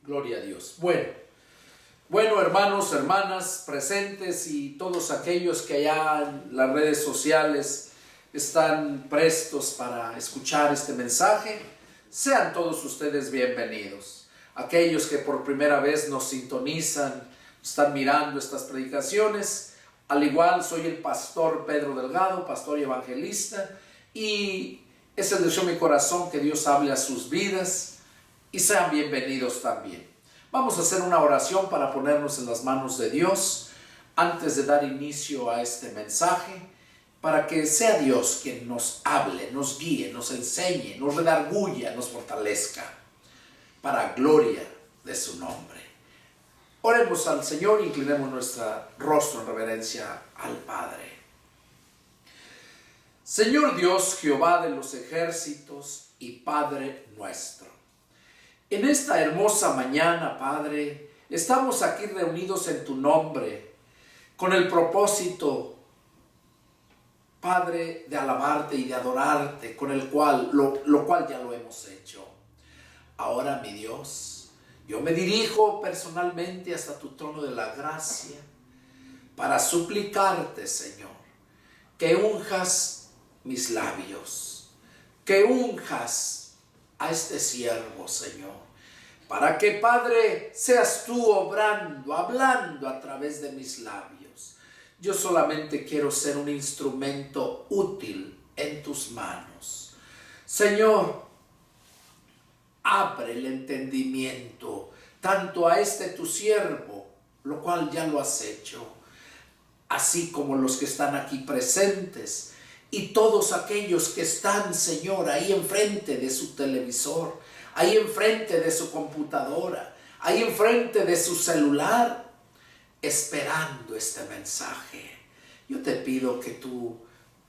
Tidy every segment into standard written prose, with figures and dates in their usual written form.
Gloria a Dios. Bueno, hermanos, hermanas, presentes y todos aquellos que allá en las redes sociales están prestos para escuchar este mensaje, sean todos ustedes bienvenidos. Aquellos que por primera vez nos sintonizan, están mirando estas predicaciones, al igual soy el pastor Pedro Delgado, pastor y evangelista, y es el deseo de mi corazón que Dios hable a sus vidas y sean bienvenidos también. Vamos a hacer una oración para ponernos en las manos de Dios antes de dar inicio a este mensaje, para que sea Dios quien nos hable, nos guíe, nos enseñe, nos redarguya, nos fortalezca, para gloria de su nombre. Oremos al Señor y inclinemos nuestro rostro en reverencia al Padre. Señor Dios, Jehová de los ejércitos y Padre nuestro, en esta hermosa mañana, Padre, estamos aquí reunidos en tu nombre con el propósito, Padre, de alabarte y de adorarte, con el cual, lo cual ya lo hemos hecho. Ahora, mi Dios, yo me dirijo personalmente hasta tu trono de la gracia para suplicarte, Señor, que unjas mis labios, que unjas a este siervo, Señor, para que, Padre, seas tú obrando, hablando a través de mis labios. Yo solamente quiero ser un instrumento útil en tus manos. Señor, abre el entendimiento tanto a este tu siervo, lo cual ya lo has hecho, así como los que están aquí presentes y todos aquellos que están, Señor, ahí enfrente de su televisor, ahí enfrente de su computadora, ahí enfrente de su celular, esperando este mensaje. Yo te pido que tú,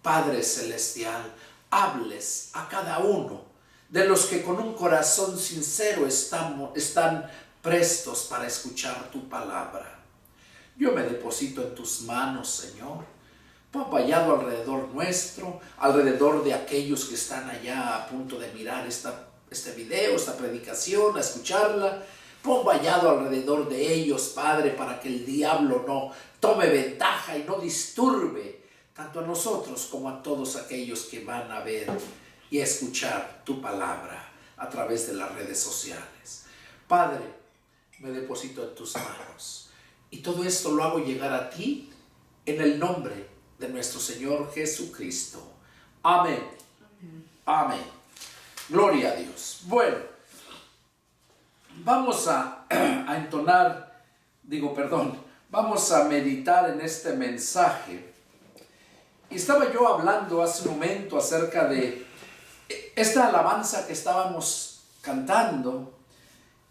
Padre Celestial, hables a cada uno de los que con un corazón sincero están prestos para escuchar tu palabra. Yo me deposito en tus manos, Señor. Pon vallado alrededor nuestro, alrededor de aquellos que están allá a punto de mirar este video, esta predicación, a escucharla. Pon vallado alrededor de ellos, Padre, para que el diablo no tome ventaja y no disturbe tanto a nosotros como a todos aquellos que van a ver y a escuchar tu palabra a través de las redes sociales. Padre, me deposito en tus manos y todo esto lo hago llegar a ti en el nombre de nuestro Señor Jesucristo. Amén. Amén. Gloria a Dios. Bueno, vamos vamos a meditar en este mensaje. Y estaba yo hablando hace un momento acerca de esta alabanza que estábamos cantando,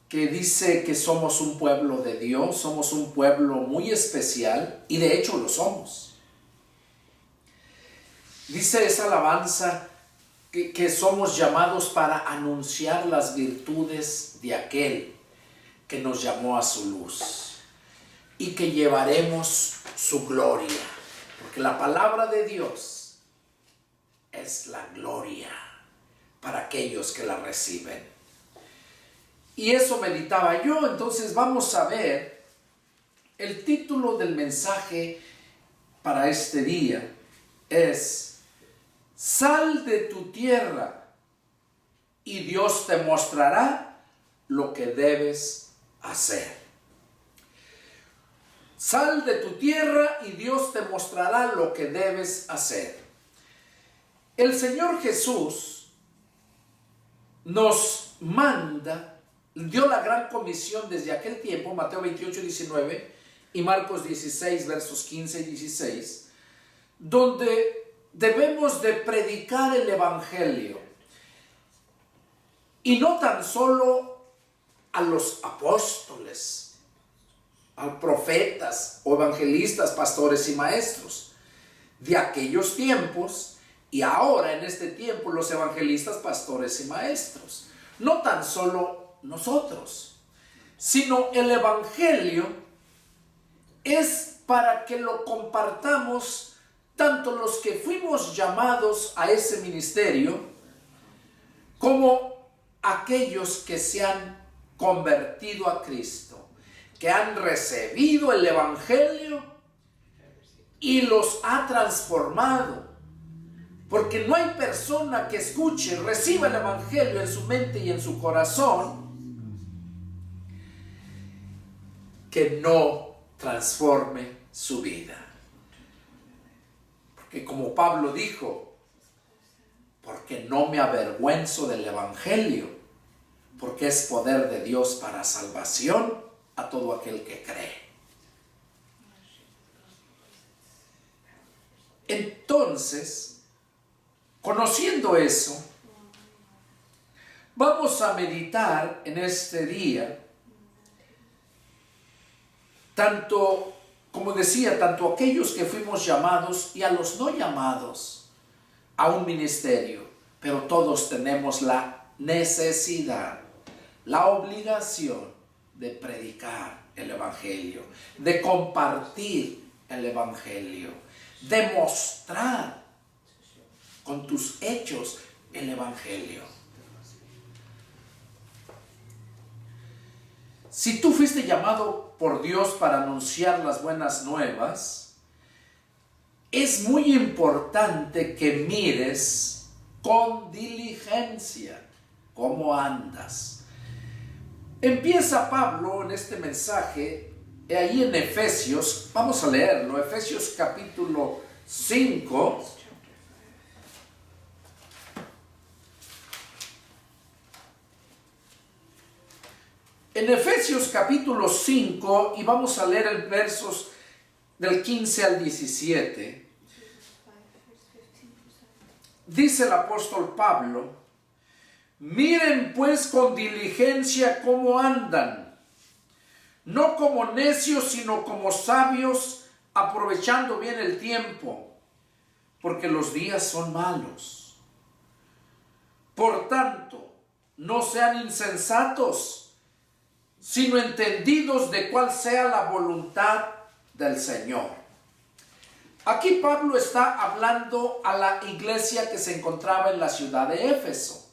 que dice que somos un pueblo de Dios, somos un pueblo muy especial, y de hecho lo somos. Dice esa alabanza que somos llamados para anunciar las virtudes de aquel que nos llamó a su luz y que llevaremos su gloria, porque la palabra de Dios es la gloria para aquellos que la reciben. Y eso meditaba yo. Entonces vamos a ver el título del mensaje para este día. Es: sal de tu tierra y Dios te mostrará lo que debes hacer. Sal de tu tierra y Dios te mostrará lo que debes hacer. El Señor Jesús nos manda, dio la gran comisión desde aquel tiempo, Mateo 28, 19 y Marcos 16, versos 15 y 16, donde debemos de predicar el evangelio, y no tan solo a los apóstoles, a profetas o evangelistas, pastores y maestros de aquellos tiempos, y ahora en este tiempo los evangelistas, pastores y maestros. No tan solo nosotros, sino el evangelio es para que lo compartamos tanto los que fuimos llamados a ese ministerio como aquellos que se han convertido a Cristo, que han recibido el Evangelio y los ha transformado. Porque no hay persona que escuche, reciba el Evangelio en su mente y en su corazón, que no transforme su vida. Porque como Pablo dijo, porque no me avergüenzo del Evangelio, porque es poder de Dios para salvación a todo aquel que cree. Entonces, conociendo eso, vamos a meditar en este día, tanto, como decía, tanto aquellos que fuimos llamados y a los no llamados a un ministerio, pero todos tenemos la necesidad, la obligación de predicar el Evangelio, de compartir el Evangelio, de mostrar con tus hechos el Evangelio. Si tú fuiste llamado por Dios para anunciar las buenas nuevas, es muy importante que mires con diligencia cómo andas. Empieza Pablo en este mensaje, ahí en Efesios, vamos a leerlo, Efesios capítulo 5. En Efesios capítulo 5, y vamos a leer el versos del 15 al 17, dice el apóstol Pablo: miren pues con diligencia cómo andan, no como necios, sino como sabios, aprovechando bien el tiempo, porque los días son malos. Por tanto, no sean insensatos, sino entendidos de cuál sea la voluntad del Señor. Aquí Pablo está hablando a la iglesia que se encontraba en la ciudad de Éfeso.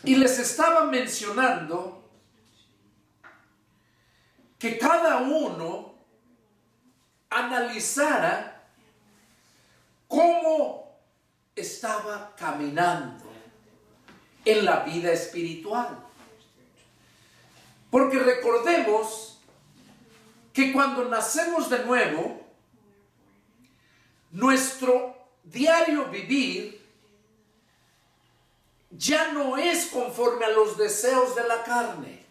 Y les estaba mencionando que cada uno analizara cómo estaba caminando en la vida espiritual. Porque recordemos que cuando nacemos de nuevo, nuestro diario vivir ya no es conforme a los deseos de la carne.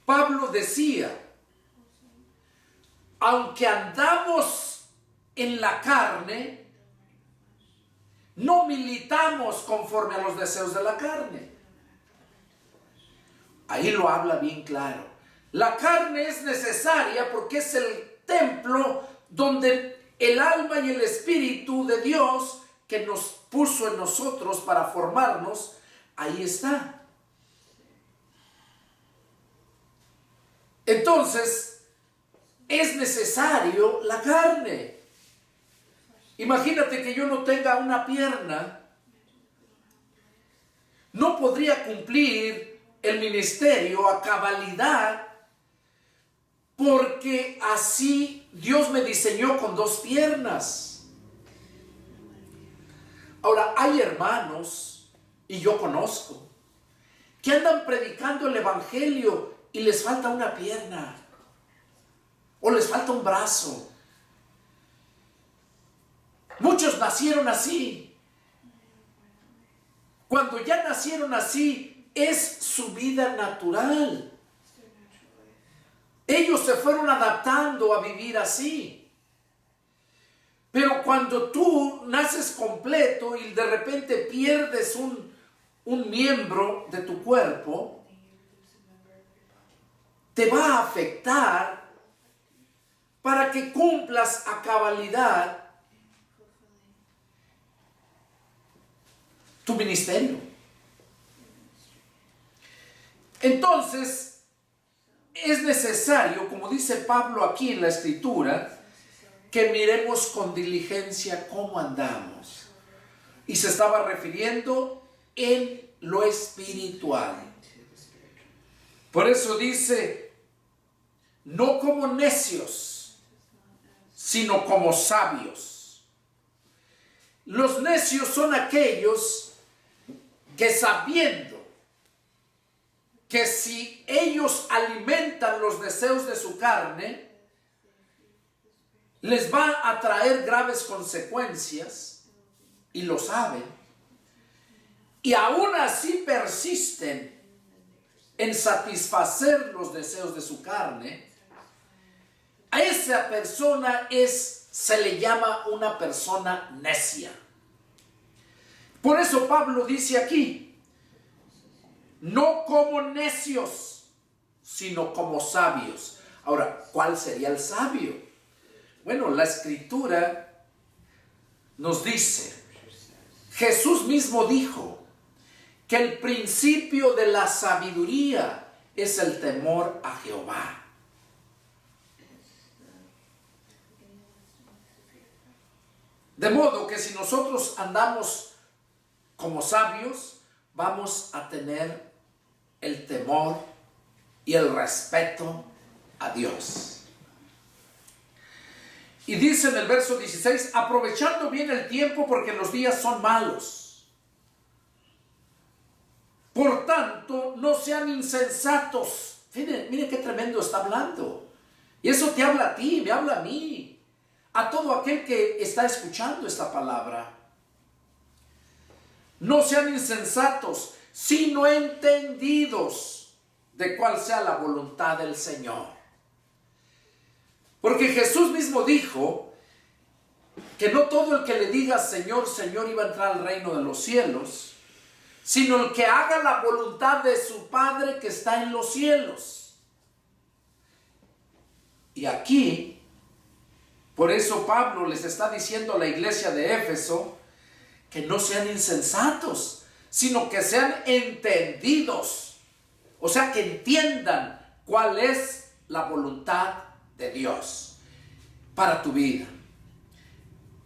Pablo decía, aunque andamos en la carne, no militamos conforme a los deseos de la carne. Ahí lo habla bien claro. La carne es necesaria porque es el templo donde el alma y el espíritu de Dios que nos puso en nosotros para formarnos, ahí está. Entonces, es necesario la carne. Imagínate que yo no tenga una pierna, no podría cumplir el ministerio a cabalidad, porque así Dios me diseñó con dos piernas. Ahora, hay hermanos, y yo conozco, que andan predicando el Evangelio y les falta una pierna, o les falta un brazo. Muchos nacieron así. Cuando ya nacieron así, es su vida natural. Ellos se fueron adaptando a vivir así. Pero cuando tú naces completo y de repente pierdes un miembro de tu cuerpo, te va a afectar para que cumplas a cabalidad tu ministerio. Entonces, es necesario, como dice Pablo aquí en la Escritura, que miremos con diligencia cómo andamos. Y se estaba refiriendo en lo espiritual. Por eso dice, no como necios, sino como sabios. Los necios son aquellos que, sabiendo que si ellos alimentan los deseos de su carne, les va a traer graves consecuencias, y lo saben, y aún así persisten en satisfacer los deseos de su carne, a esa persona se le llama una persona necia. Por eso Pablo dice aquí, no como necios, sino como sabios. Ahora, ¿cuál sería el sabio? Bueno, la Escritura nos dice, Jesús mismo dijo que el principio de la sabiduría es el temor a Jehová. De modo que si nosotros andamos como sabios, vamos a tener el temor y el respeto a Dios. Y dice en el verso 16, aprovechando bien el tiempo porque los días son malos. Por tanto, no sean insensatos. Miren qué tremendo está hablando. Y eso te habla a ti, me habla a mí, a todo aquel que está escuchando esta palabra. No sean insensatos, sino entendidos de cuál sea la voluntad del Señor. Porque Jesús mismo dijo que no todo el que le diga Señor, Señor iba a entrar al reino de los cielos, sino el que haga la voluntad de su Padre que está en los cielos. Y aquí, por eso Pablo les está diciendo a la iglesia de Éfeso que no sean insensatos, sino que sean entendidos. O sea, que entiendan cuál es la voluntad de Dios para tu vida.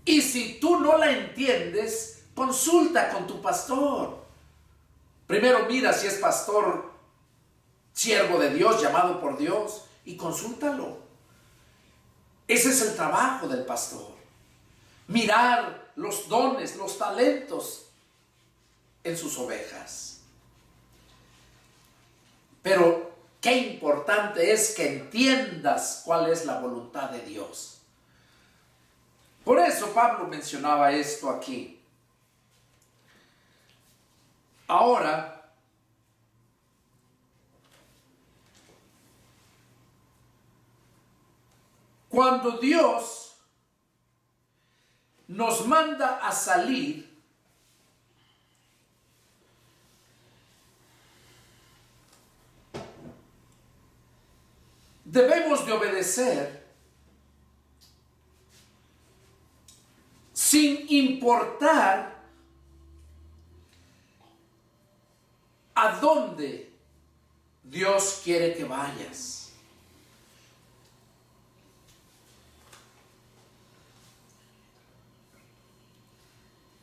Y si tú no la entiendes, consulta con tu pastor. Primero mira si es pastor, siervo de Dios, llamado por Dios, y consúltalo. Ese es el trabajo del pastor. Mirar los dones, los talentos en sus ovejas. Pero qué importante es que entiendas cuál es la voluntad de Dios. Por eso Pablo mencionaba esto aquí. Ahora, cuando Dios nos manda a salir, debemos de obedecer sin importar a dónde Dios quiere que vayas.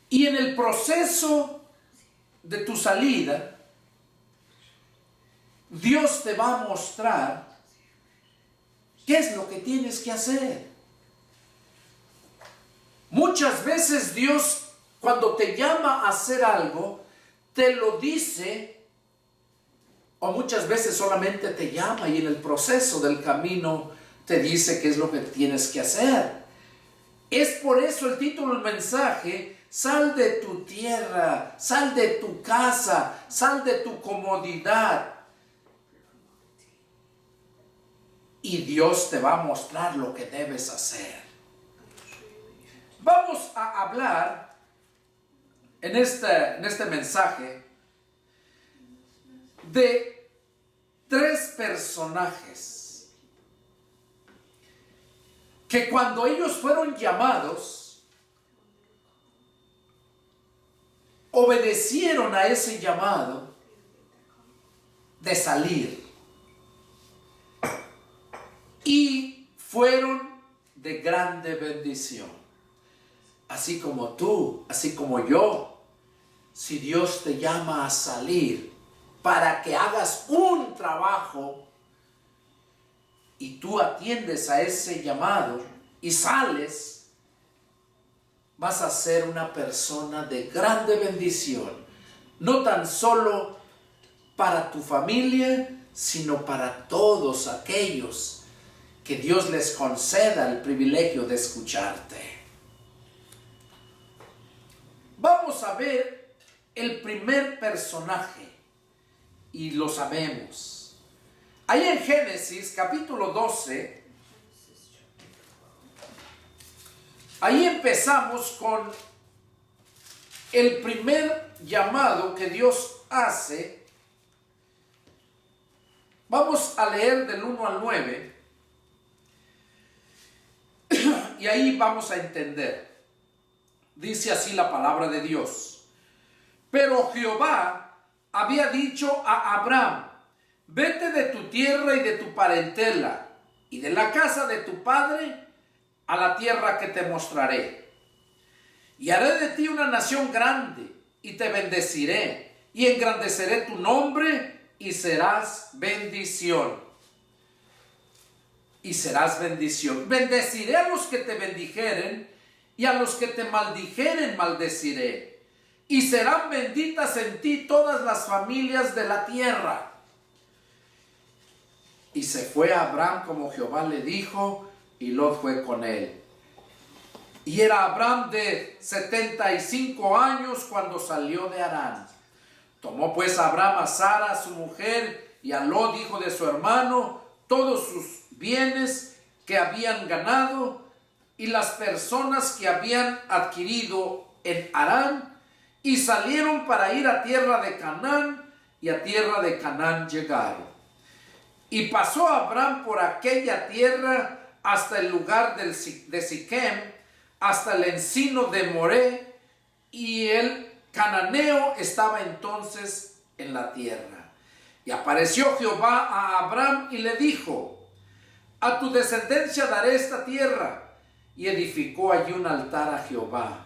Y en el proceso de tu salida, Dios te va a mostrar qué es lo que tienes que hacer. Muchas veces Dios, cuando te llama a hacer algo, te lo dice, o muchas veces solamente te llama y en el proceso del camino te dice qué es lo que tienes que hacer. Es por eso el título del mensaje: sal de tu tierra, sal de tu casa, sal de tu comodidad. Y Dios te va a mostrar lo que debes hacer. Vamos a hablar en este mensaje de 3 personajes que cuando ellos fueron llamados, obedecieron a ese llamado de salir y fueron de grande bendición. Así como tú, así como yo, si Dios te llama a salir para que hagas un trabajo y tú atiendes a ese llamado y sales, vas a ser una persona de grande bendición, no tan solo para tu familia, sino para todos aquellos que Dios les conceda el privilegio de escucharte. Vamos a ver el primer personaje, y lo sabemos. Ahí en Génesis capítulo 12, ahí empezamos con el primer llamado que Dios hace. Vamos a leer del 1 al 9 y ahí vamos a entender. Dice así la palabra de Dios. Pero Jehová había dicho a Abraham: vete de tu tierra y de tu parentela y de la casa de tu padre a la tierra que te mostraré. Y haré de ti una nación grande y te bendeciré y engrandeceré tu nombre y serás bendición. Y serás bendición. Bendeciré a los que te bendijeren y a los que te maldijeren maldeciré. Y serán benditas en ti todas las familias de la tierra. Y se fue Abraham como Jehová le dijo, y Lot fue con él. Y era Abraham de 75 años cuando salió de Harán. Tomó pues Abraham a Sara, su mujer, y a Lot, hijo de su hermano, todos sus bienes que habían ganado, y las personas que habían adquirido en Harán, y salieron para ir a tierra de Canaán, y a tierra de Canaán llegaron. Y pasó Abraham por aquella tierra hasta el lugar de Siquem, hasta el encino de Moré, y el cananeo estaba entonces en la tierra. Y apareció Jehová a Abraham y le dijo: a tu descendencia daré esta tierra. Y edificó allí un altar a Jehová,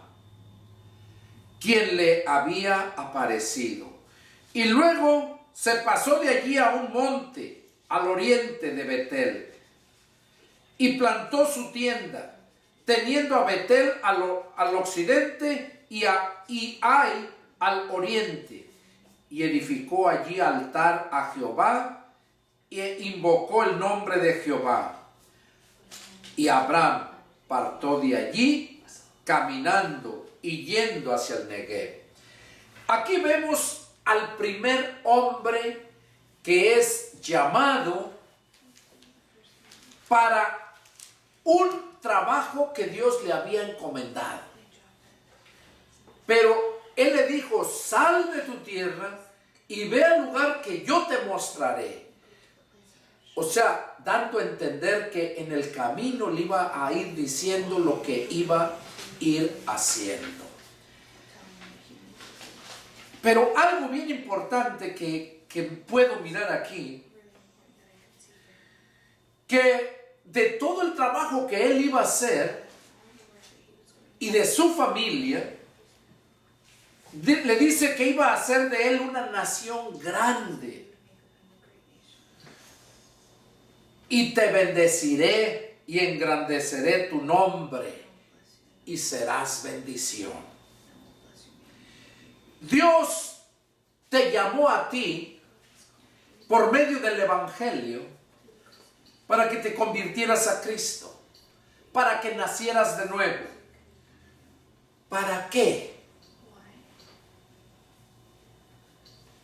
quien le había aparecido. Y luego se pasó de allí a un monte al oriente de Betel, y plantó su tienda, teniendo a Betel al occidente y Ai al oriente, y edificó allí altar a Jehová, e invocó el nombre de Jehová. Y Abraham partió de allí, caminando y yendo hacia el Negev. Aquí vemos al primer hombre que es llamado para un trabajo que Dios le había encomendado. Pero él le dijo: sal de tu tierra y ve al lugar que yo te mostraré. O sea, dando a entender que en el camino le iba a ir diciendo lo que iba a ir haciendo. Pero algo bien importante que puedo mirar aquí, que de todo el trabajo que él iba a hacer y de su familia, le dice que iba a hacer de él una nación grande. Y te bendeciré y engrandeceré tu nombre y serás bendición. Dios te llamó a ti por medio del Evangelio para que te convirtieras a Cristo, para que nacieras de nuevo. ¿Para qué?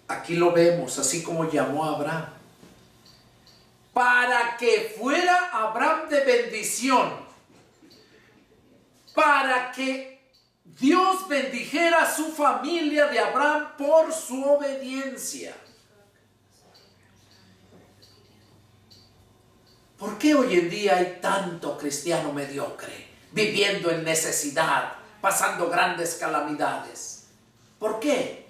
Aquí lo vemos, así como llamó a Abraham. Para que fuera Abraham de bendición, para que Dios bendijera a su familia de Abraham por su obediencia. ¿Por qué hoy en día hay tanto cristiano mediocre, viviendo en necesidad, pasando grandes calamidades? ¿Por qué?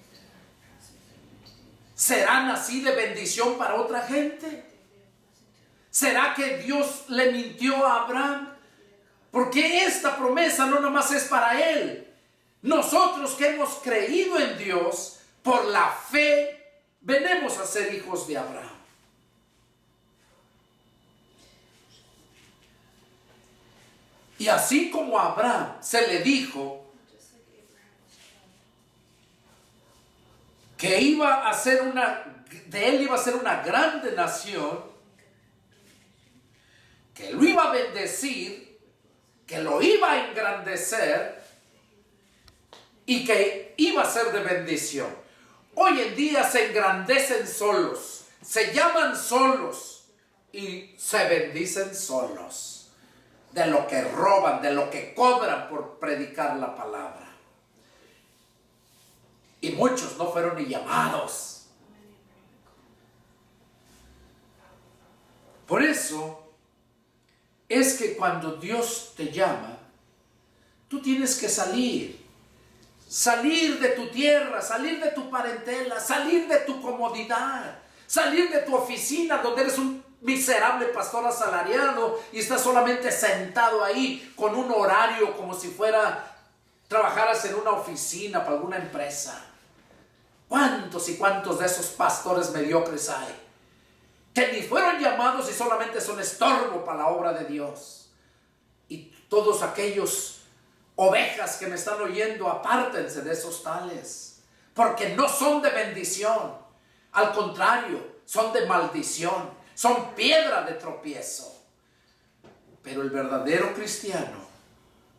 ¿Serán así de bendición para otra gente? ¿Será que Dios le mintió a Abraham? Porque esta promesa no nomás es para él. Nosotros que hemos creído en Dios, por la fe, venimos a ser hijos de Abraham. Y así como a Abraham se le dijo que de él iba a ser una grande nación, que lo iba a bendecir, que lo iba a engrandecer y que iba a ser de bendición. Hoy en día se engrandecen solos, se llaman solos y se bendicen solos. De lo que roban, de lo que cobran por predicar la palabra. Y muchos no fueron ni llamados. Por eso es que cuando Dios te llama, tú tienes que salir. Salir de tu tierra, salir de tu parentela, salir de tu comodidad, salir de tu oficina donde eres un miserable pastor asalariado y estás solamente sentado ahí con un horario como si trabajaras en una oficina para alguna empresa. ¿Cuántos y cuántos de esos pastores mediocres hay? Que ni fueron llamados y solamente son estorbo para la obra de Dios. Y todos aquellos ovejas que me están oyendo, apártense de esos tales, porque no son de bendición. Al contrario, son de maldición. Son piedra de tropiezo. Pero el verdadero cristiano,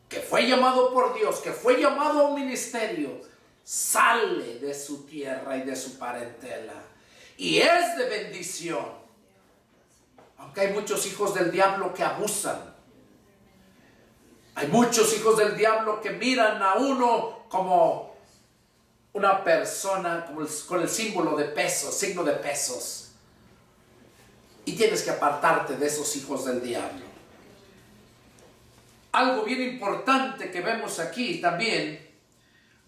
que fue llamado por Dios, que fue llamado a un ministerio, sale de su tierra y de su parentela. Y es de bendición. Aunque hay muchos hijos del diablo que abusan. Hay muchos hijos del diablo que miran a uno como una persona con el símbolo de pesos, signo de pesos. Y tienes que apartarte de esos hijos del diablo. Algo bien importante que vemos aquí también,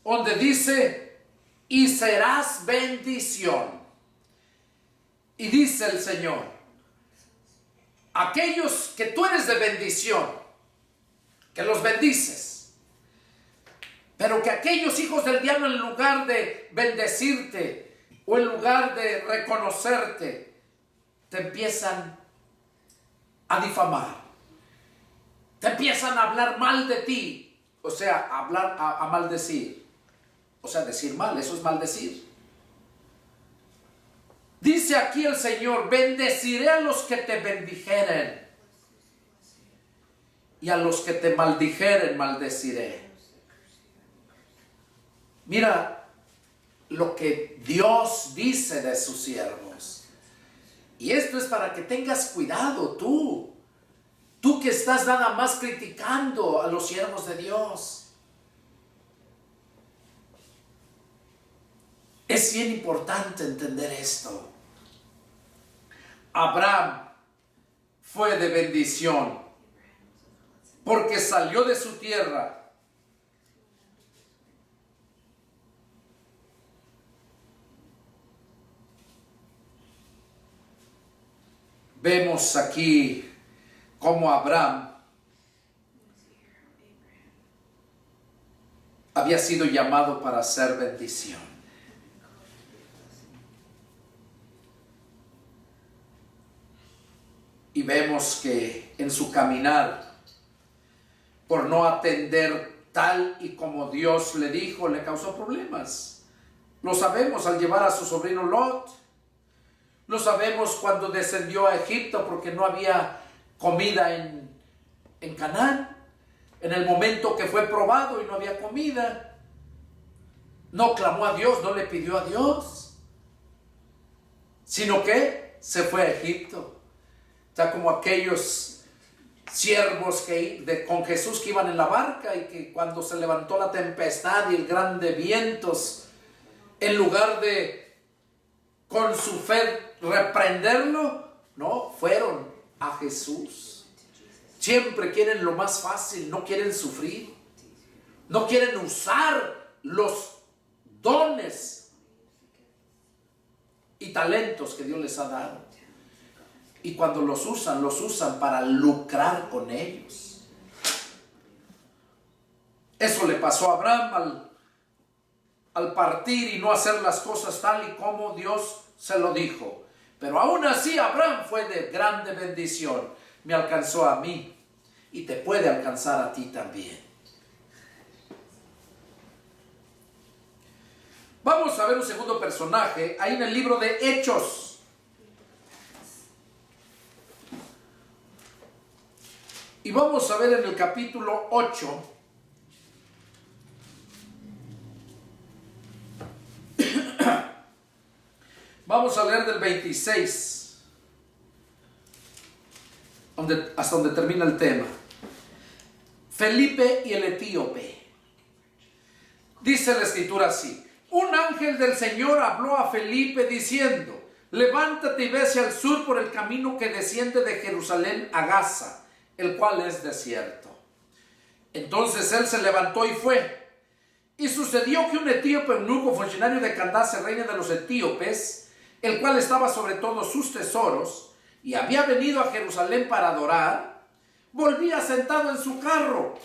donde dice, y serás bendición. Y dice el Señor, aquellos que tú eres de bendición, que los bendices, pero que aquellos hijos del diablo, en lugar de bendecirte o en lugar de reconocerte, te empiezan a difamar, te empiezan a hablar mal de ti, o sea, a maldecir, o sea, decir mal, eso es maldecir. Dice aquí el Señor, bendeciré a los que te bendijeren, y a los que te maldijeren, maldeciré. Mira lo que Dios dice de sus siervos. Y esto es para que tengas cuidado tú que estás nada más criticando a los siervos de Dios. Es bien importante entender esto. Abraham fue de bendición porque salió de su tierra. Vemos aquí cómo Abraham había sido llamado para ser bendición. Y vemos que en su caminar, por no atender tal y como Dios le dijo, le causó problemas. Lo sabemos al llevar a su sobrino Lot. Lo sabemos cuando descendió a Egipto porque no había comida en Canaán. En el momento que fue probado y no había comida, no clamó a Dios, no le pidió a Dios, sino que se fue a Egipto. Está como aquellos siervos con Jesús que iban en la barca y que cuando se levantó la tempestad y el grande vientos, en lugar de con su fe reprenderlo, no, fueron a Jesús. Siempre quieren lo más fácil, no quieren sufrir, no quieren usar los dones y talentos que Dios les ha dado. Y cuando los usan para lucrar con ellos. Eso le pasó a Abraham al partir y no hacer las cosas tal y como Dios se lo dijo. Pero aún así Abraham fue de grande bendición. Me alcanzó a mí y te puede alcanzar a ti también. Vamos a ver un segundo personaje ahí en el libro de Hechos. Y vamos a ver en el capítulo 8. Vamos a leer del 26 hasta donde termina el tema. Felipe y el etíope. Dice la escritura así: un ángel del Señor habló a Felipe diciendo: levántate y ve hacia el sur por el camino que desciende de Jerusalén a Gaza, el cual es desierto. Entonces él se levantó y fue. Y sucedió que un etíope eunuco, funcionario de Candace, reina de los etíopes, el cual estaba sobre todos sus tesoros, y había venido a Jerusalén para adorar, volvía sentado en su carro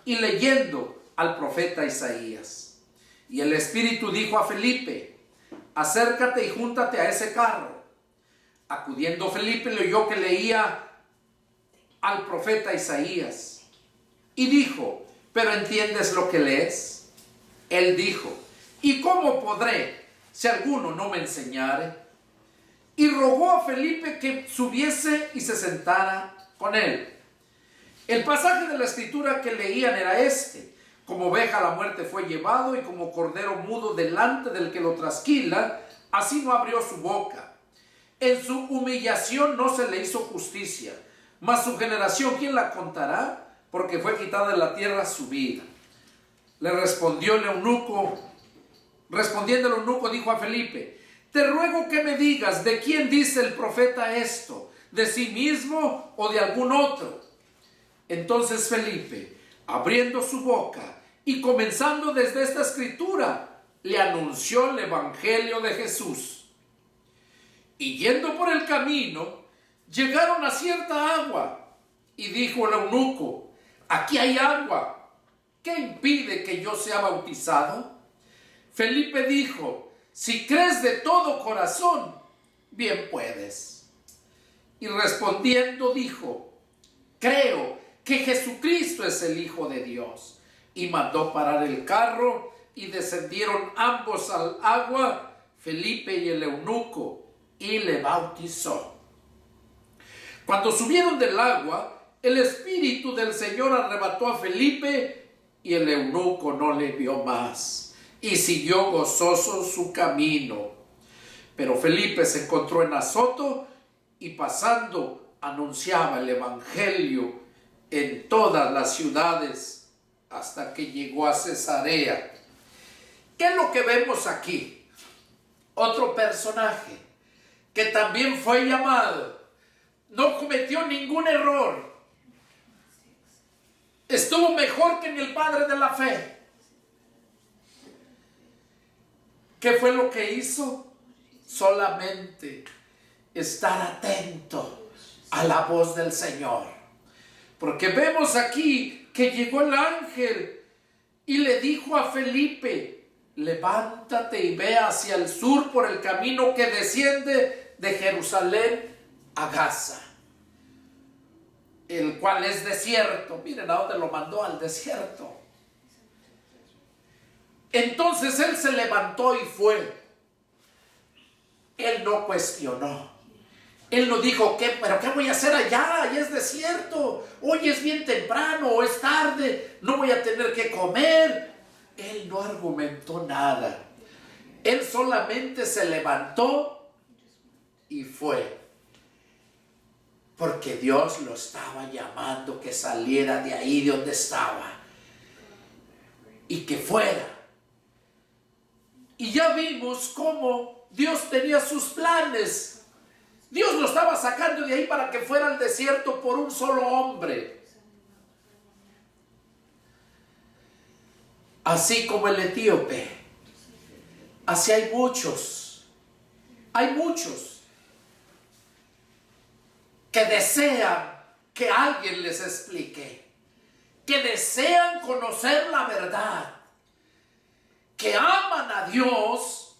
y leyendo al profeta Isaías. Y el Espíritu dijo a Felipe: acércate y júntate a ese carro. Acudiendo Felipe, le oyó que leía al profeta Isaías, y dijo: ¿pero entiendes lo que lees? Él dijo: ¿y cómo podré si alguno no me enseñare? Y rogó a Felipe que subiese y se sentara con él. El pasaje de la escritura que leían era este: como oveja a la muerte fue llevado, y como cordero mudo delante del que lo trasquila, así no abrió su boca. En su humillación no se le hizo justicia, mas su generación, ¿quién la contará? Porque fue quitada de la tierra su vida. Le respondió el eunuco. Respondiendo el eunuco, dijo a Felipe: te ruego que me digas, ¿de quién dice el profeta esto? ¿De sí mismo o de algún otro? Entonces Felipe, abriendo su boca y comenzando desde esta escritura, le anunció el evangelio de Jesús. Y yendo por el camino, llegaron a cierta agua, y dijo el eunuco: aquí hay agua, ¿qué impide que yo sea bautizado? Felipe dijo: si crees de todo corazón, bien puedes. Y respondiendo dijo: creo que Jesucristo es el Hijo de Dios. Y mandó parar el carro, y descendieron ambos al agua, Felipe y el eunuco, y le bautizó. Cuando subieron del agua, el Espíritu del Señor arrebató a Felipe, y el eunuco no le vio más, y siguió gozoso su camino. Pero Felipe se encontró en Azoto, y pasando anunciaba el evangelio en todas las ciudades hasta que llegó a Cesarea. ¿Qué es lo que vemos aquí? Otro personaje que también fue llamado, no cometió ningún error, estuvo mejor que ni el padre de la fe. ¿Qué fue lo que hizo? Solamente estar atento a la voz del Señor. Porque vemos aquí que llegó el ángel y le dijo a Felipe: levántate y ve hacia el sur por el camino que desciende de Jerusalén a Gaza, el cual es desierto. Miren a dónde lo mandó, al desierto. Entonces él se levantó y fue. Él no cuestionó. Él no dijo: ¿pero qué voy a hacer allá? Allá es desierto. Hoy es bien temprano o es tarde. No voy a tener que comer. Él no argumentó nada. Él solamente se levantó y fue. Porque Dios lo estaba llamando que saliera de ahí de donde estaba y que fuera. Y ya vimos cómo Dios tenía sus planes. Dios lo estaba sacando de ahí para que fuera al desierto por un solo hombre. Así como el etíope. Así hay muchos. Hay muchos que desean que alguien les explique. Que desean conocer la verdad. que aman a Dios,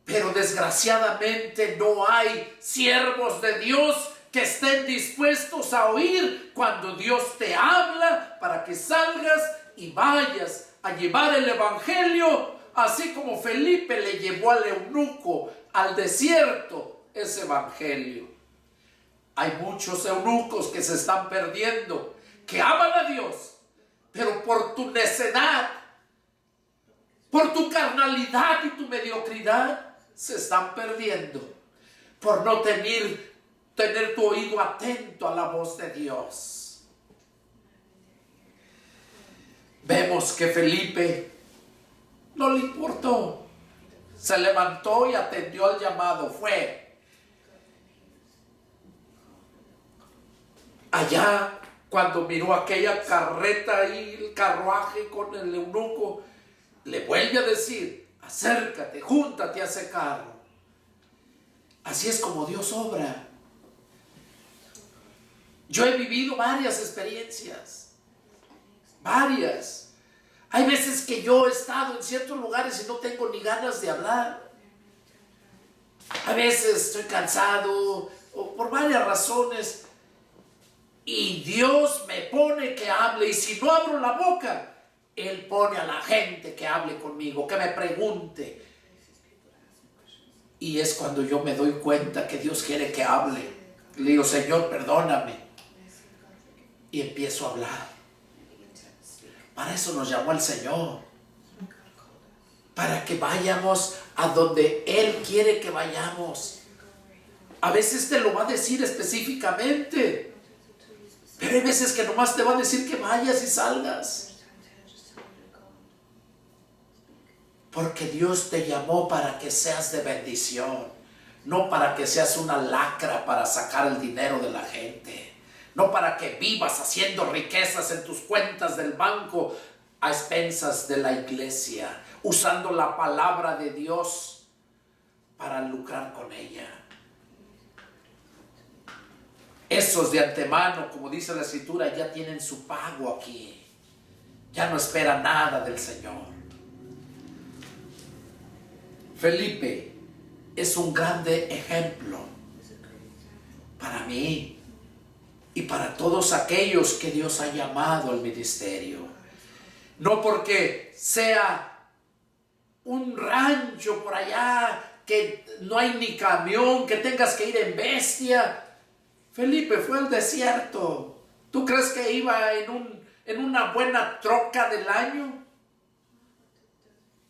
pero desgraciadamente no hay siervos de Dios que estén dispuestos a oír cuando Dios te habla para que salgas y vayas a llevar el evangelio, así como Felipe le llevó al eunuco al desierto ese evangelio. Hay muchos eunucos que se están perdiendo, que aman a Dios, pero por tu necedad, por tu carnalidad y tu mediocridad, se están perdiendo, por no tener tu oído atento a la voz de Dios. Vemos que Felipe no le importó, se levantó y atendió al llamado, fue. Allá, cuando miró aquella carreta y el carruaje con el eunuco, le vuelve a decir: acércate, júntate a ese carro. Así es como Dios obra. Yo he vivido varias experiencias, varias. Hay veces que yo he estado en ciertos lugares y no tengo ni ganas de hablar. A veces estoy cansado o por varias razones y Dios me pone que hable, y si no abro la boca, Él pone a la gente que hable conmigo, que me pregunte. Y es cuando yo me doy cuenta que Dios quiere que hable. Le digo: Señor, perdóname. Y empiezo a hablar. Para eso nos llamó el Señor. Para que vayamos a donde Él quiere que vayamos. A veces te lo va a decir específicamente. Pero hay veces que nomás te va a decir que vayas y salgas. Porque Dios te llamó para que seas de bendición. No para que seas una lacra para sacar el dinero de la gente. No para que vivas haciendo riquezas en tus cuentas del banco a expensas de la iglesia, usando la palabra de Dios para lucrar con ella. Esos de antemano, como dice la Escritura, ya tienen su pago aquí. Ya no esperan nada del Señor. Felipe es un grande ejemplo para mí y para todos aquellos que Dios ha llamado al ministerio. No porque sea un rancho por allá, que no hay ni camión, que tengas que ir en bestia. Felipe fue al desierto. ¿Tú crees que iba en una buena troca del año?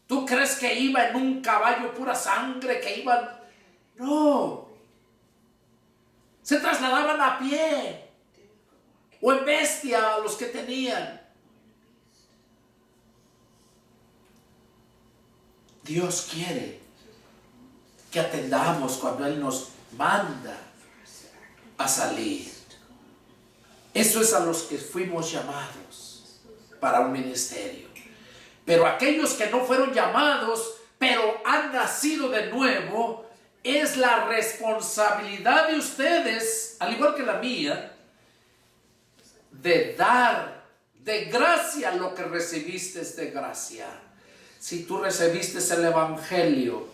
¿Tú crees que iba en un caballo pura sangre, que iban? No. Se trasladaban a pie o en bestia los que tenían. Dios quiere que atendamos cuando Él nos manda a salir. Eso es a los que fuimos llamados para un ministerio. Pero aquellos que no fueron llamados, pero han nacido de nuevo, es la responsabilidad de ustedes, al igual que la mía, de dar de gracia lo que recibiste de gracia. Si tú recibiste el evangelio,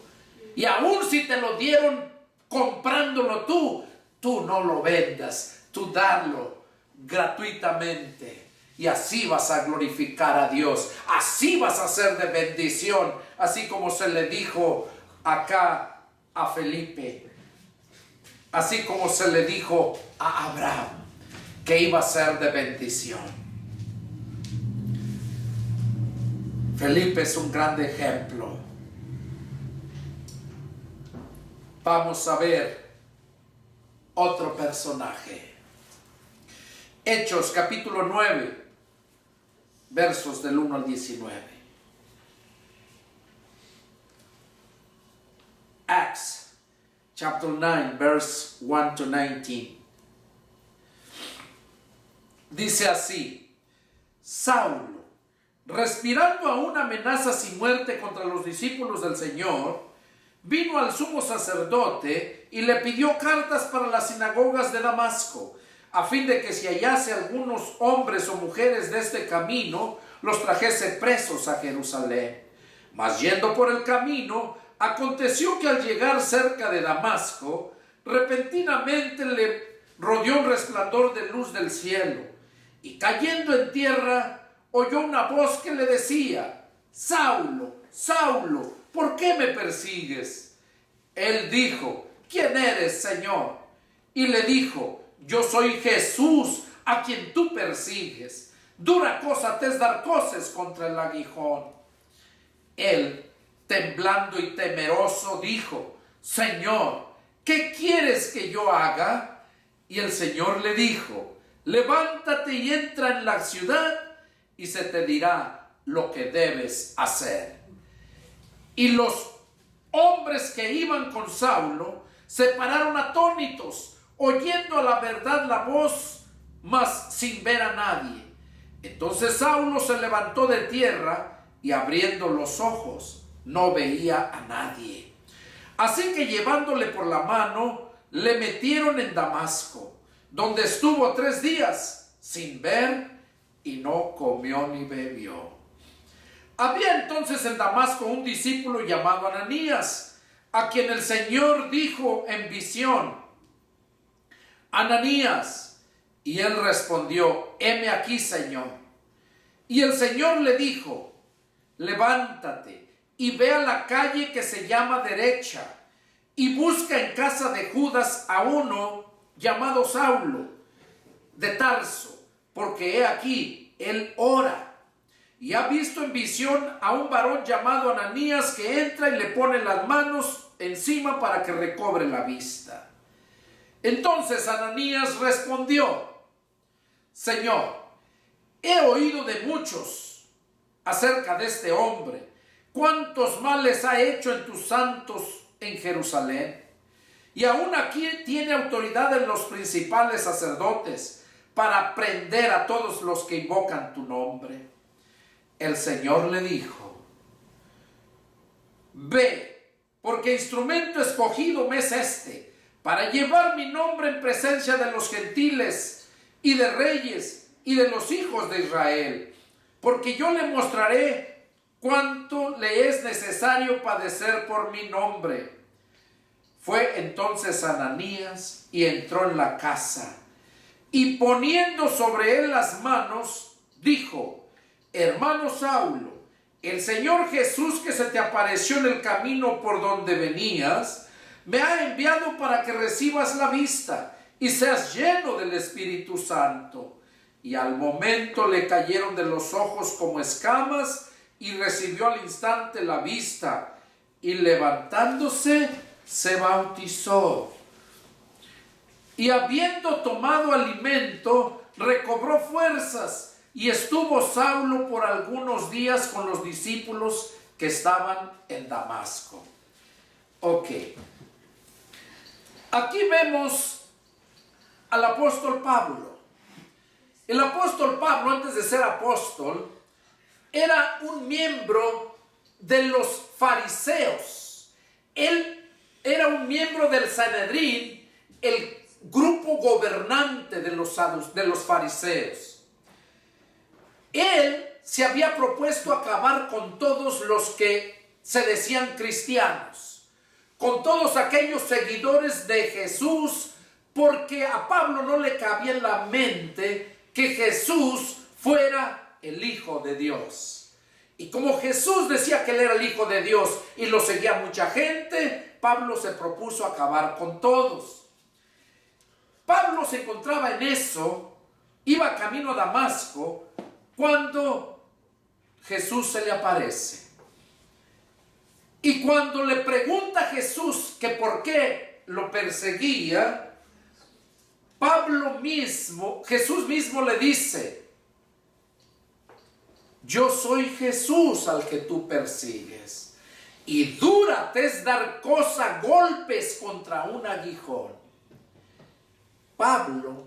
y aún si te lo dieron comprándolo tú no lo vendas, tú darlo gratuitamente. Y así vas a glorificar a Dios, así vas a ser de bendición, así como se le dijo acá a Felipe, así como se le dijo a Abraham, que iba a ser de bendición. Felipe es un gran ejemplo. Vamos a ver otro personaje. Hechos capítulo 9, versos del 1 al 19. Acts chapter 9, verse 1 to 19. Dice así: Saulo, respirando aún amenazas y muerte contra los discípulos del Señor, vino al sumo sacerdote y le pidió cartas para las sinagogas de Damasco, a fin de que si hallase algunos hombres o mujeres de este camino, los trajese presos a Jerusalén. Mas yendo por el camino, aconteció que al llegar cerca de Damasco, repentinamente le rodeó un resplandor de luz del cielo, y cayendo en tierra, oyó una voz que le decía: Saulo, Saulo, ¿por qué me persigues? Él dijo: ¿quién eres, Señor? Y le dijo: yo soy Jesús, a quien tú persigues. Dura cosa te es dar coces contra el aguijón. Él, temblando y temeroso, dijo: Señor, ¿qué quieres que yo haga? Y el Señor le dijo: levántate y entra en la ciudad, y se te dirá lo que debes hacer. Y los hombres que iban con Saulo se pararon atónitos, oyendo a la verdad la voz, mas sin ver a nadie. Entonces Saulo se levantó de tierra, y abriendo los ojos, no veía a nadie. Así que llevándole por la mano, le metieron en Damasco, donde estuvo 3 días sin ver, y no comió ni bebió. Había entonces en Damasco un discípulo llamado Ananías, a quien el Señor dijo en visión: Ananías. Y él respondió: heme aquí, Señor. Y el Señor le dijo: levántate y ve a la calle que se llama Derecha, y busca en casa de Judas a uno llamado Saulo de Tarso, porque he aquí, él ora. Y ha visto en visión a un varón llamado Ananías, que entra y le pone las manos encima para que recobre la vista. Entonces Ananías respondió: Señor, he oído de muchos acerca de este hombre, cuántos males ha hecho en tus santos en Jerusalén, y aún aquí tiene autoridad en los principales sacerdotes para prender a todos los que invocan tu nombre. El Señor le dijo: ve, porque instrumento escogido me es este, para llevar mi nombre en presencia de los gentiles y de reyes y de los hijos de Israel, porque yo le mostraré cuánto le es necesario padecer por mi nombre. Fue entonces Ananías y entró en la casa, y poniendo sobre él las manos, dijo: hermano Saulo, el Señor Jesús, que se te apareció en el camino por donde venías, me ha enviado para que recibas la vista y seas lleno del Espíritu Santo. Y al momento le cayeron de los ojos como escamas, y recibió al instante la vista, y levantándose se bautizó. Y habiendo tomado alimento, recobró fuerzas, y estuvo Saulo por algunos días con los discípulos que estaban en Damasco. Ok. Aquí vemos al apóstol Pablo. El apóstol Pablo, antes de ser apóstol, era un miembro de los fariseos. Él era un miembro del Sanedrín, el grupo gobernante de los fariseos. Él se había propuesto acabar con todos los que se decían cristianos, con todos aquellos seguidores de Jesús, porque a Pablo no le cabía en la mente que Jesús fuera el Hijo de Dios. Y como Jesús decía que él era el Hijo de Dios y lo seguía mucha gente, Pablo se propuso acabar con todos. Pablo se encontraba en eso, iba camino a Damasco, cuando Jesús se le aparece. Y cuando le pregunta a Jesús que por qué lo perseguía, Jesús mismo le dice: yo soy Jesús al que tú persigues, y dura te es dar golpes contra un aguijón. Pablo,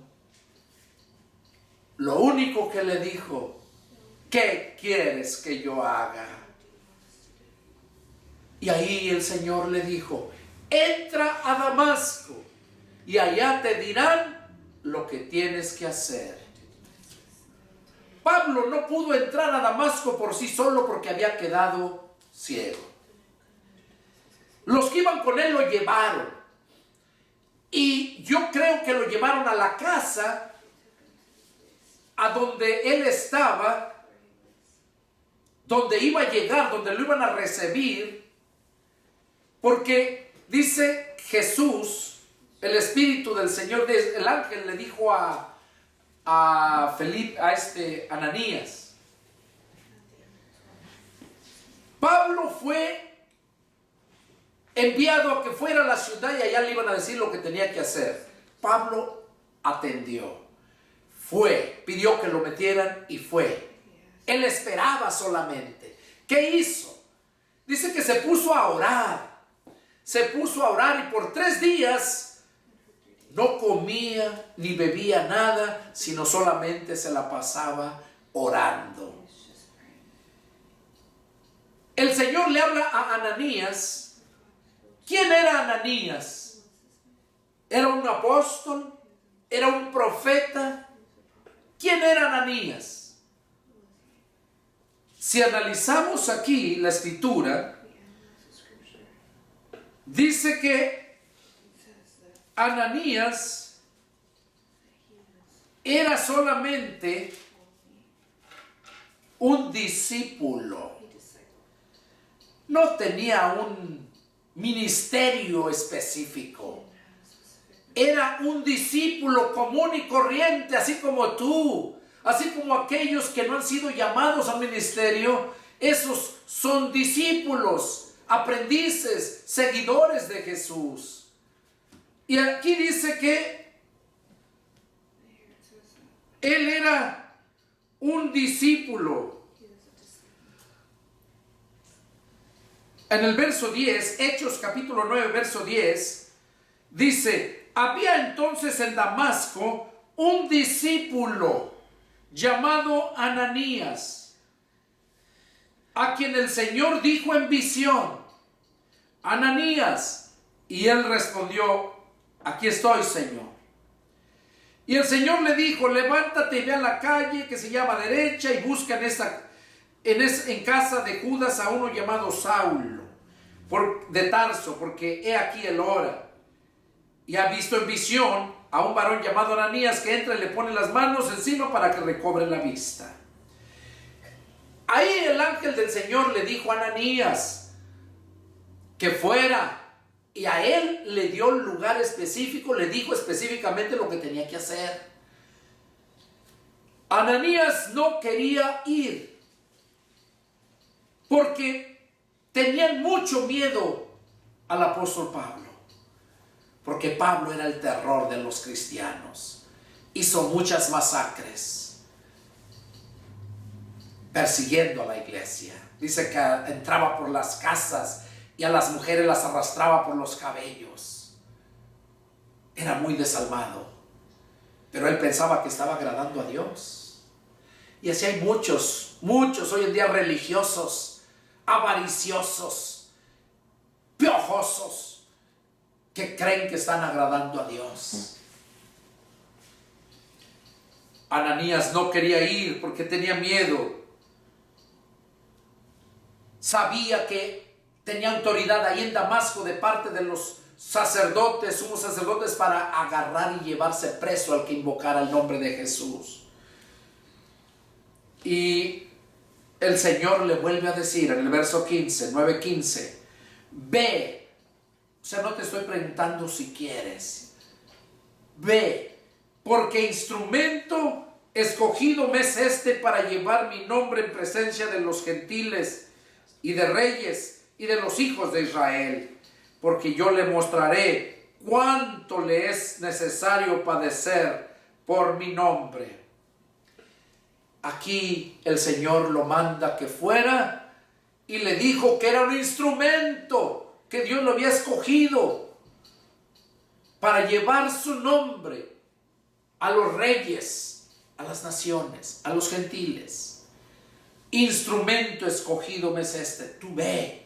lo único que le dijo: ¿qué quieres que yo haga? Y ahí el Señor le dijo: entra a Damasco, y allá te dirán lo que tienes que hacer. Pablo no pudo entrar a Damasco por sí solo porque había quedado ciego. Los que iban con él lo llevaron. Y yo creo que lo llevaron a la casa a donde él estaba, donde iba a llegar, donde lo iban a recibir, porque dice Jesús, el Espíritu del Señor, el ángel le dijo a Ananías. Pablo fue enviado a que fuera a la ciudad y allá le iban a decir lo que tenía que hacer. Pablo atendió, fue, pidió que lo metieran y fue. Él esperaba solamente. ¿Qué hizo? Dice que se puso a orar. Se puso a orar y por 3 días no comía ni bebía nada, sino solamente se la pasaba orando. El Señor le habla a Ananías. ¿Quién era Ananías? ¿Era un apóstol? ¿Era un profeta? ¿Quién era Ananías? Si analizamos aquí la escritura, dice que Ananías era solamente un discípulo. No tenía un ministerio específico. Era un discípulo común y corriente, así como tú, así como aquellos que no han sido llamados al ministerio. Esos son discípulos, aprendices, seguidores de Jesús. Y aquí dice que él era un discípulo. En el verso 10, Hechos capítulo 9, verso 10, dice: había entonces en Damasco un discípulo llamado Ananías, a quien el Señor dijo en visión: Ananías. Y él respondió: aquí estoy, Señor. Y el Señor le dijo: levántate y ve a la calle que se llama Derecha y busca en casa de Judas a uno llamado Saulo, de Tarso, porque he aquí él ora. Y ha visto en visión a un varón llamado Ananías que entra y le pone las manos encima para que recobre la vista. Ahí el ángel del Señor le dijo a Ananías que fuera. Y a él le dio un lugar específico, le dijo específicamente lo que tenía que hacer. Ananías no quería ir porque tenían mucho miedo al apóstol Pablo. Porque Pablo era el terror de los cristianos. Hizo muchas masacres persiguiendo a la iglesia. Dice que entraba por las casas y a las mujeres las arrastraba por los cabellos. Era muy desalmado, pero él pensaba que estaba agradando a Dios. Y así hay muchos hoy en día religiosos, avariciosos, piojosos, que creen que están agradando a Dios. Ananías no quería ir porque tenía miedo. Sabía que tenía autoridad ahí en Damasco de parte de los sacerdotes, sumos sacerdotes, para agarrar y llevarse preso al que invocara el nombre de Jesús. Y el Señor le vuelve a decir en el verso 15, 9:15, ve. O sea, no te estoy preguntando si quieres. Ve, porque instrumento escogido me es este para llevar mi nombre en presencia de los gentiles y de reyes y de los hijos de Israel, porque yo le mostraré cuánto le es necesario padecer por mi nombre. Aquí el Señor lo manda que fuera y le dijo que era un instrumento que Dios lo había escogido para llevar su nombre a los reyes, a las naciones, a los gentiles. Instrumento escogido me es este, tú ve.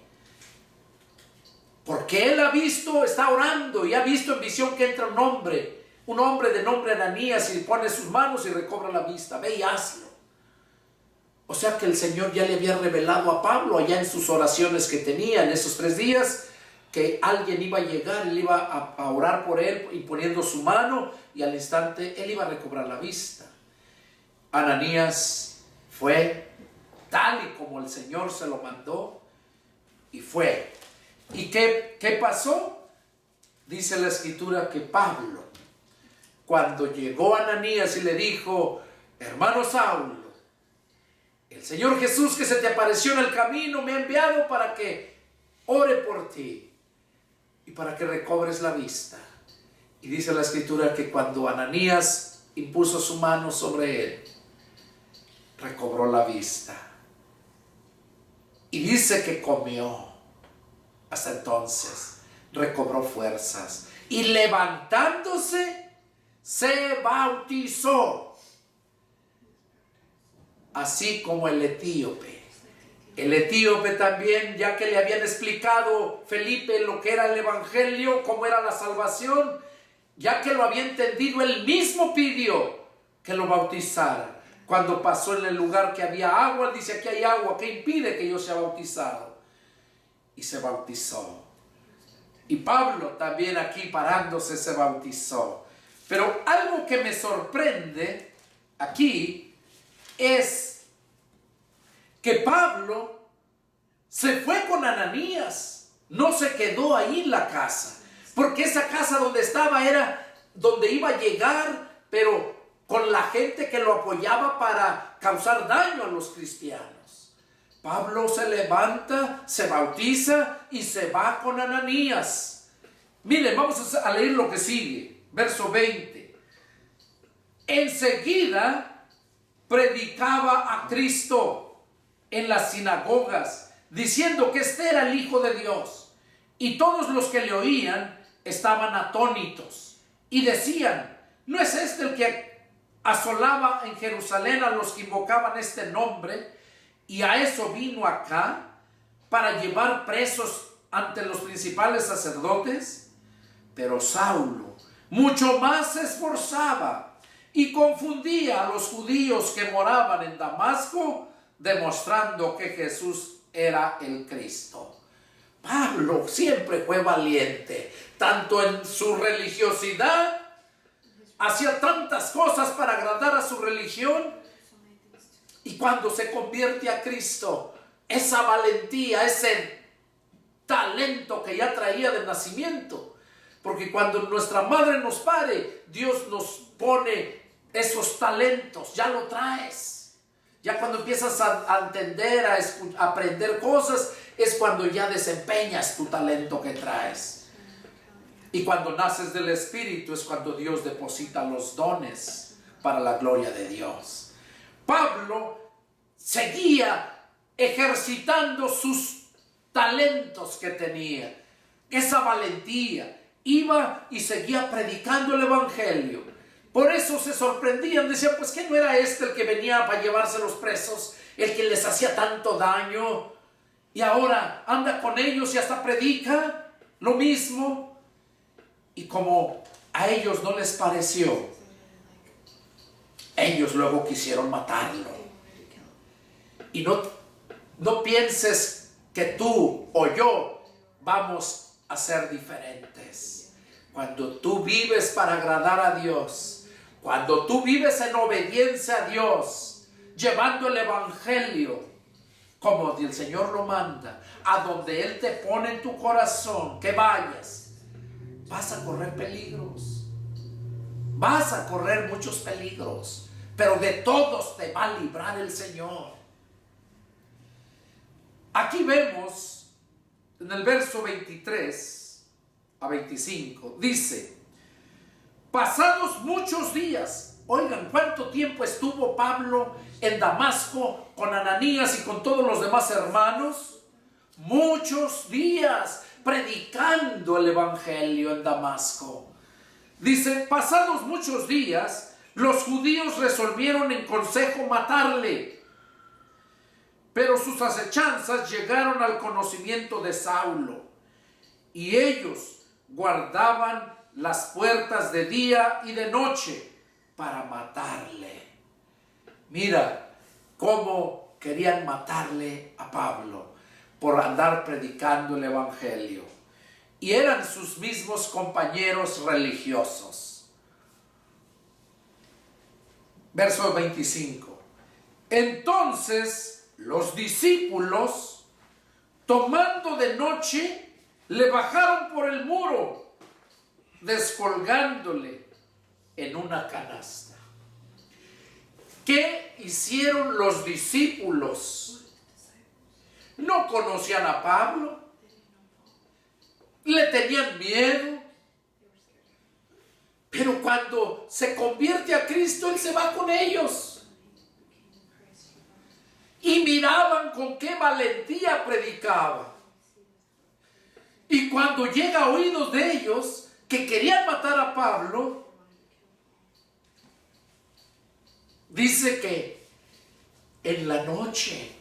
Porque él ha visto, está orando y ha visto en visión que entra un hombre de nombre Ananías, y pone sus manos y recobra la vista. Ve y hazlo. O sea que el Señor ya le había revelado a Pablo allá en sus oraciones que tenía en esos 3 días, que alguien iba a llegar, él iba a orar por él y poniendo su mano, y al instante él iba a recobrar la vista. Ananías fue tal y como el Señor se lo mandó, y fue. ¿Y qué pasó? Dice la Escritura que Pablo, cuando llegó a Ananías y le dijo: hermano Saulo, el Señor Jesús que se te apareció en el camino me ha enviado para que ore por ti y para que recobres la vista. Y dice la Escritura que cuando Ananías impuso su mano sobre él, recobró la vista. Y dice que comió. Hasta entonces recobró fuerzas y levantándose se bautizó, así como el etíope. El etíope también, ya que le habían explicado Felipe lo que era el evangelio, cómo era la salvación, ya que lo había entendido, él mismo pidió que lo bautizara. Cuando pasó en el lugar que había agua, él dice: aquí hay agua, ¿qué impide que yo sea bautizado? Y se bautizó. Y Pablo también aquí parándose se bautizó. Pero algo que me sorprende aquí es que Pablo se fue con Ananías, no se quedó ahí en la casa, porque esa casa donde estaba era donde iba a llegar, pero con la gente que lo apoyaba para causar daño a los cristianos. Pablo se levanta, se bautiza y se va con Ananías. Miren, vamos a leer lo que sigue, verso 20. Enseguida predicaba a Cristo en las sinagogas, diciendo que este era el Hijo de Dios. Y todos los que le oían estaban atónitos y decían: ¿no es este el que asolaba en Jerusalén a los que invocaban este nombre? Y a eso vino acá, para llevar presos ante los principales sacerdotes. Pero Saulo mucho más se esforzaba y confundía a los judíos que moraban en Damasco, demostrando que Jesús era el Cristo. Pablo siempre fue valiente, tanto en su religiosidad, hacía tantas cosas para agradar a su religión, y cuando se convierte a Cristo, esa valentía, ese talento que ya traía de nacimiento. Porque cuando nuestra madre nos pare, Dios nos pone esos talentos, ya lo traes. Ya cuando empiezas a entender, a aprender cosas, es cuando ya desempeñas tu talento que traes. Y cuando naces del Espíritu es cuando Dios deposita los dones para la gloria de Dios. Pablo seguía ejercitando sus talentos que tenía, esa valentía. Iba y seguía predicando el evangelio. Por eso se sorprendían, decían: pues ¿qué no era este el que venía para llevarse los presos, el que les hacía tanto daño? Y ahora anda con ellos y hasta predica lo mismo. Y como a ellos no les pareció, ellos luego quisieron matarlo. Y no pienses que tú o yo vamos a ser diferentes. Cuando tú vives para agradar a Dios, cuando tú vives en obediencia a Dios, llevando el evangelio como el Señor lo manda, a donde Él te pone en tu corazón que vayas, vas a correr peligros. Vas a correr muchos peligros, pero de todos te va a librar el Señor. Aquí vemos en el verso 23 a 25, dice: pasados muchos días, oigan cuánto tiempo estuvo Pablo en Damasco con Ananías y con todos los demás hermanos. Muchos días predicando el evangelio en Damasco. Dice: pasados muchos días, los judíos resolvieron en consejo matarle, pero sus acechanzas llegaron al conocimiento de Saulo, y ellos guardaban las puertas de día y de noche para matarle. Mira cómo querían matarle a Pablo por andar predicando el evangelio. Y eran sus mismos compañeros religiosos. Verso 25. Entonces los discípulos, tomando de noche, le bajaron por el muro, descolgándole en una canasta. ¿Qué hicieron los discípulos? No conocían a Pablo, le tenían miedo, pero cuando se convierte a Cristo, Él se va con ellos. Y miraban con qué valentía predicaba. Y cuando llega a oídos de ellos que querían matar a Pablo, dice que en la noche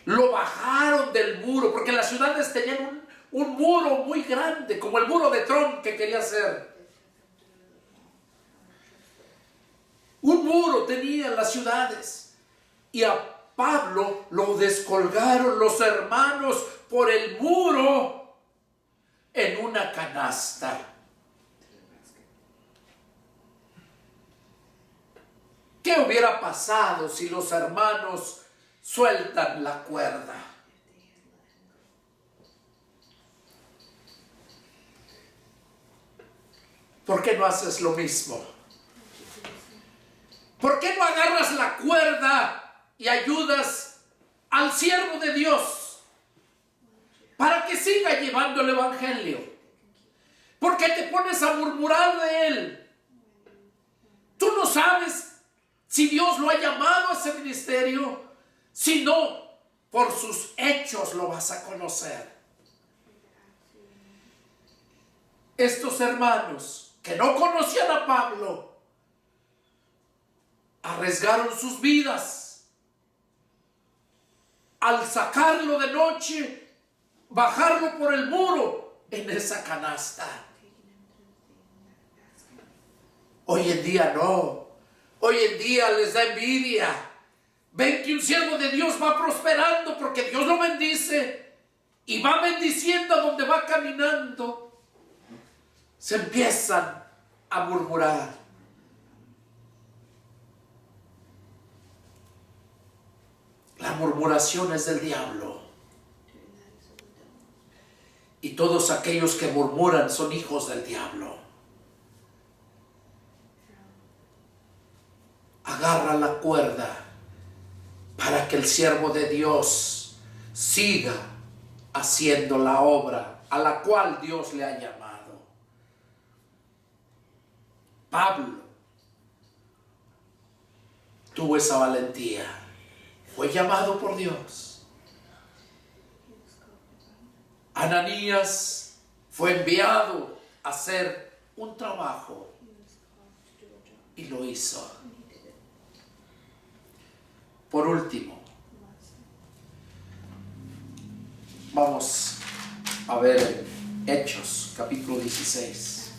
lo bajaron del muro, porque las ciudades tenían un muro muy grande, como el muro de Trump que quería hacer. Un muro tenían las ciudades. Y a Pablo lo descolgaron los hermanos por el muro en una canasta. ¿Qué hubiera pasado si los hermanos sueltan la cuerda? ¿Por qué no haces lo mismo? ¿Por qué no agarras la cuerda y ayudas al siervo de Dios para que siga llevando el evangelio? ¿Por qué te pones a murmurar de él? Tú no sabes si Dios lo ha llamado a ese ministerio, si no, por sus hechos lo vas a conocer. Estos hermanos que no conocían a Pablo arriesgaron sus vidas al sacarlo de noche, bajarlo por el muro en esa canasta. Hoy en día no. Hoy en día les da envidia. Ven que un siervo de Dios va prosperando porque Dios lo bendice y va bendiciendo a donde va caminando. Se empiezan a murmurar. La murmuración es del diablo. Y todos aquellos que murmuran son hijos del diablo. Agarra la cuerda para que el siervo de Dios siga haciendo la obra a la cual Dios le ha llamado. Pablo tuvo esa valentía. Fue llamado por Dios. Ananías fue enviado a hacer un trabajo y lo hizo. Por último, vamos a ver Hechos, capítulo 16.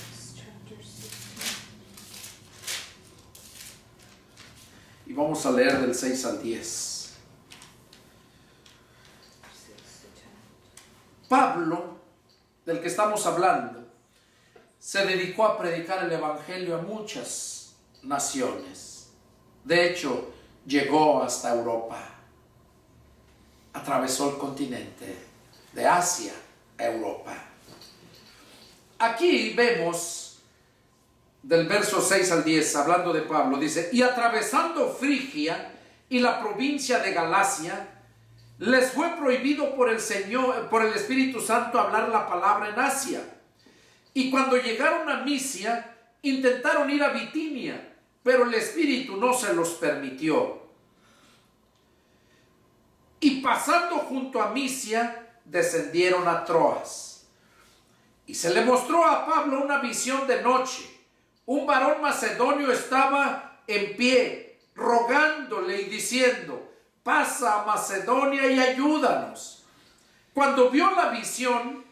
Y vamos a leer del 6 al 10. Pablo, del que estamos hablando, se dedicó a predicar el evangelio a muchas naciones. De hecho, llegó hasta Europa. Atravesó el continente de Asia a Europa. Aquí vemos del verso 6 al 10, hablando de Pablo, dice: y atravesando Frigia y la provincia de Galacia, les fue prohibido por el Señor, por el Espíritu Santo, hablar la palabra en Asia. Y cuando llegaron a Misia, intentaron ir a Bitinia, pero el Espíritu no se los permitió. Y pasando junto a Misia, descendieron a Troas. Y se le mostró a Pablo una visión de noche. Un varón macedonio estaba en pie, rogándole y diciendo: pasa a Macedonia y ayúdanos. Cuando vio la visión,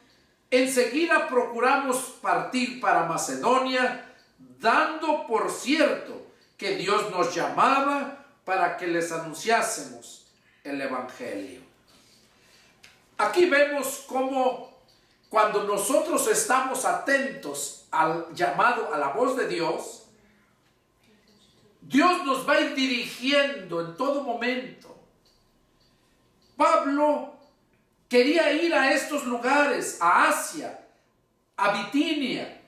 enseguida procuramos partir para Macedonia, dando por cierto que Dios nos llamaba para que les anunciásemos el Evangelio. Aquí vemos cómo cuando nosotros estamos atentos al llamado, a la voz de Dios, Dios nos va a ir dirigiendo en todo momento. Pablo quería ir a estos lugares, a Asia, a Bitinia,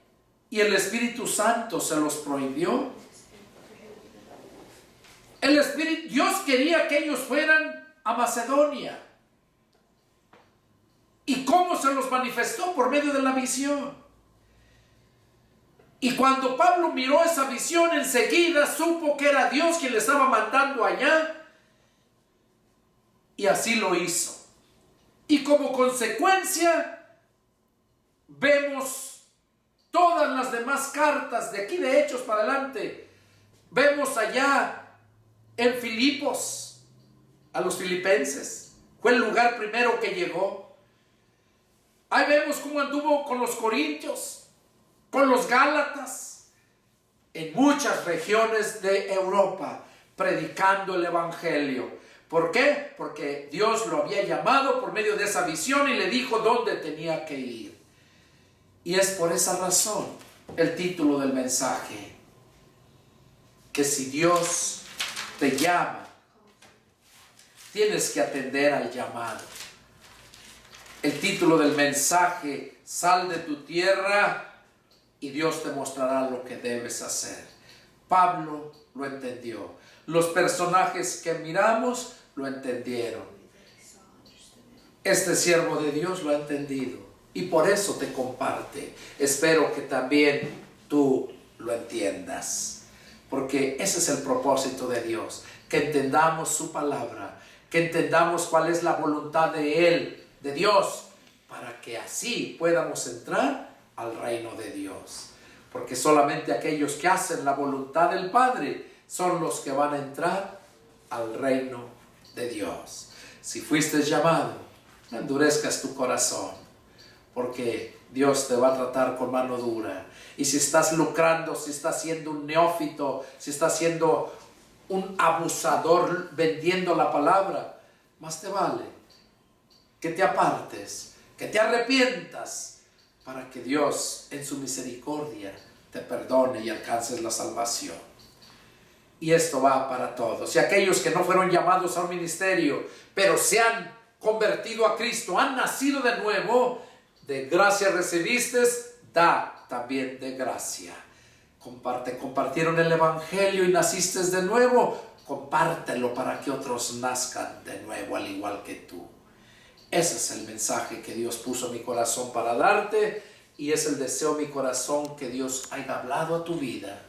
y el Espíritu Santo se los prohibió. Dios quería que ellos fueran a Macedonia. ¿Y cómo se los manifestó? Por medio de la visión. Y cuando Pablo miró esa visión, enseguida supo que era Dios quien le estaba mandando allá, y así lo hizo. Y como consecuencia, vemos todas las demás cartas de aquí de Hechos para adelante. Vemos allá en Filipos, a los filipenses, fue el lugar primero que llegó. Ahí vemos cómo anduvo con los corintios, con los gálatas, en muchas regiones de Europa, predicando el Evangelio. ¿Por qué? Porque Dios lo había llamado por medio de esa visión y le dijo dónde tenía que ir. Y es por esa razón el título del mensaje, que si Dios te llama, tienes que atender al llamado. El título del mensaje: sal de tu tierra y Dios te mostrará lo que debes hacer. Pablo lo entendió. Los personajes que miramos lo entendieron. Este siervo de Dios lo ha entendido y por eso te comparte. Espero que también tú lo entiendas, porque ese es el propósito de Dios, que entendamos su palabra, que entendamos cuál es la voluntad de Él, de Dios, para que así podamos entrar al reino de Dios. Porque solamente aquellos que hacen la voluntad del Padre son los que van a entrar al reino de Dios. Si fuiste llamado, no endurezcas tu corazón, porque Dios te va a tratar con mano dura. Y si estás lucrando, si estás siendo un neófito, si estás siendo un abusador vendiendo la palabra, más te vale que te apartes, que te arrepientas, para que Dios en su misericordia te perdone y alcances la salvación. Y esto va para todos. Y aquellos que no fueron llamados a un ministerio, pero se han convertido a Cristo, han nacido de nuevo, de gracia recibiste, da también de gracia. Compartieron el Evangelio y naciste de nuevo, compártelo para que otros nazcan de nuevo al igual que tú. Ese es el mensaje que Dios puso en mi corazón para darte, y es el deseo de mi corazón que Dios haya hablado a tu vida,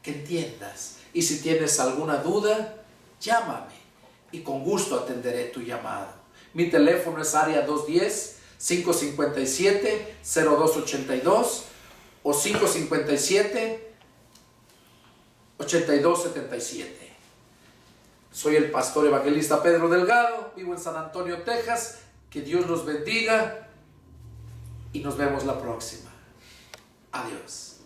que entiendas. Y si tienes alguna duda, llámame y con gusto atenderé tu llamado. Mi teléfono es área 210-557-0282 o 557-8277. Soy el pastor evangelista Pedro Delgado, vivo en San Antonio, Texas. Que Dios los bendiga y nos vemos la próxima. Adiós.